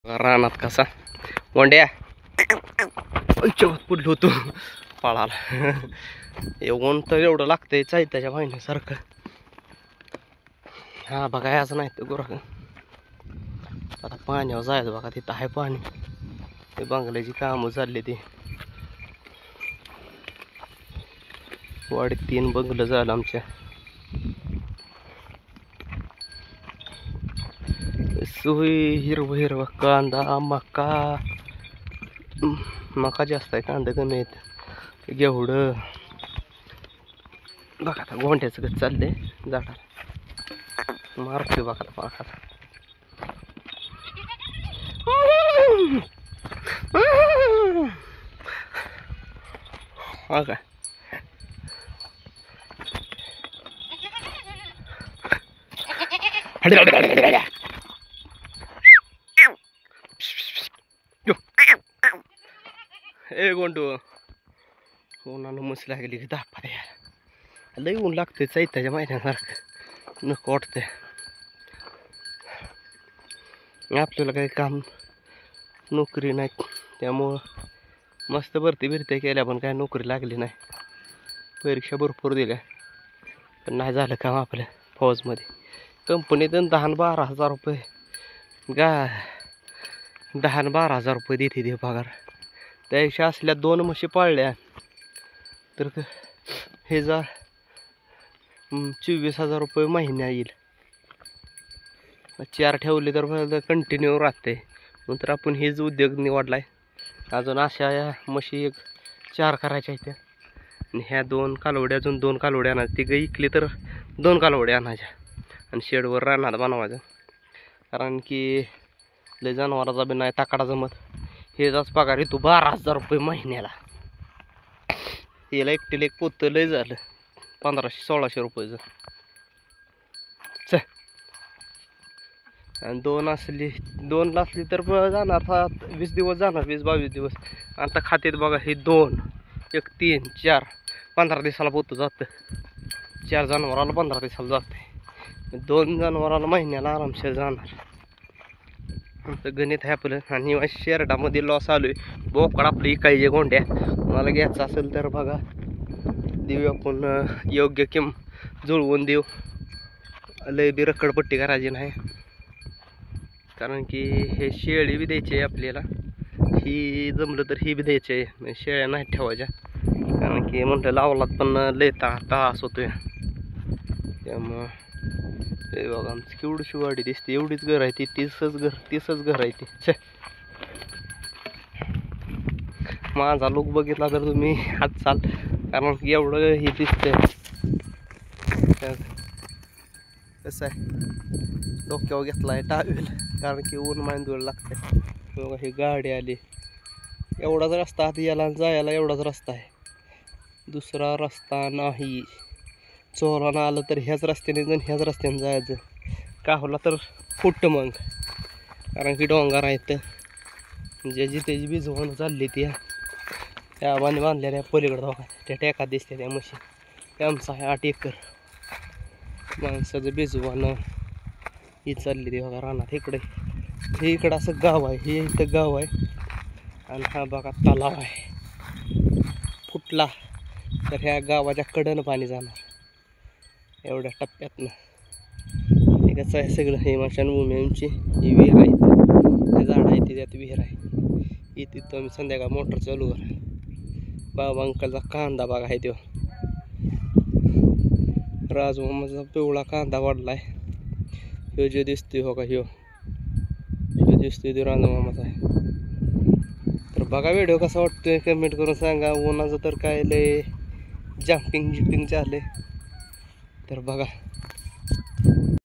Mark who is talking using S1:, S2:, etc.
S1: रानात कसा वंड्या चवत पडलो होतो पळाला. येऊन तर एवढं लागतंय चैत्याच्या महिन्यासारखं. हा बघा याचं नाही तर गुरा आता पाण्यावर जायचं बघा. तिथं आहे पाणी. ते बंगल्याची कामं चालली ती वाडीत 3 बंगलं झालं आमच्या. सोय हिरवं हिरवा कांदा मका. मका जास्त आहे कांदा कमी आहेत. घेवडं बघा आता गोंड्याचं कसं चाललंय झाडाला मारतोय बघा पाखाला. हा काय ए गोंडू उन्हानं मस्त लागली की दापा द्या. लई ऊन लागतंय चैत्याच्या महिन्यासारखं नको वाटतंय. आपल्याला काही काम नोकरी नाही त्यामुळं मस्त भरती बिरत्या केल्या पण काय नोकरी लागली नाही. परीक्षा भरपूर दिल्या पण नाही झालं काम आपल्या फौजमध्ये. कंपनीतून 10-12 हजार रुपये 10-12 हजार रुपये देते ते पगार. त्यापेक्षा असल्या 2 म्हशी पाळल्या तर हे जा 24,000 रुपये महिन्या येईल. 4 ठेवले तर कंटिन्यू राहते. नंतर आपण हेच उद्योग निवडलाय. अजून अशा या म्हशी 4 करायच्या आहेत. आणि ह्या 2 कालवड्या अजून 2 कालवड्या आणायच्या. ती इकली तर 2 कालवड्या आणायच्या आणि शेडवर रानात बनवायचं. कारण की लय जनावराचा बी नाही ताकडा जमत. हेचाच पगार येतो 12,000 रुपये महिन्याला. याला एकटीला एक पोतं लय झालं 1500-1600 रुपयाचं. आणि 2 असली तर जाणार 20 दिवस जाणार 20-22 दिवस. आता खात्यात बघा हे 2 1 3 4 15 दिवसाला पोतं जातं. 4 जनावराला 15 दिवसाला जाते. 2 जनावराला महिन्याला आरामशीर जाणार. गणित आहे आपलं. आणि शेरडामध्ये लॉस आलोय. बोकड आपली इकायचे गोंड्या मला घ्यायचं असेल तर बघा देऊ आपण योग्य जुळवून देऊ. लय बी रकडपट्टी करायची नाही. कारण की हे शेळी बी द्यायची आहे आपल्याला. ही जमलं तर ही बी द्यायची आहे. शेळ्या नाही ठेवायच्या कारण की म्हणलं लावलात पण लय त्रास होतोय. त्यामुळं ते बघा आमची केवढीशी वाडी दिसते. एवढीच घर आहे ती. 30च घर आहे ती. माझा लुक बघितला तर तुम्ही हातचाल. कारण की एवढं हे दिसतंय कसं आहे. डोक्यावर घेतलाय टावेल कारण की ऊन मांदूळ लागतंय. बघा ही गाडी आली. एवढाच रस्ता आता याला जायला एवढाच रस्ता आहे. दुसरा रस्ता नाही. चोरानं आलं तर ह्याच रस्त्याने जाऊन ह्याच रस्त्याने जायचं. काहला तर फुट मग कारण की डोंगर आहेत. ज्याची त्याची बिजवण चालली ती त्या बांधलेल्या पलीकडं बघा त्या टेकात दिसते त्या म्हशी. आमचा आहे 8 एकर. माणसाचं बिजवानं ही चालली ती बघा रानात. हे इकडं असं गाव आहे. हे इथं गाव आहे आणि हा बघा तलाव आहे. फुटला तर ह्या गावाच्या कडेनं पाणी जाणार एवढ्या टप्प्यातनं. हे कसं आहे सगळं. हे स्मशानभूमी आमची. ही विहीर आहे. त्या झाड आहे ती त्यात विहीर आहे. इथे तर आम्ही संध्याकाळ मोटर चालू करा. बाबा अंकलचा कांदा बघा आहे तो. राजमामाचा पिवळा कांदा वाढलाय. ह्यो जो दिसतोय हो का ह्यो दिसतोय तो राजमामाचा आहे. तर बघा व्हिडिओ कसा वाटतोय कमेंट करून सांगा. उन्हाचं तर काय लय जम्पिंग झाले तर बघा.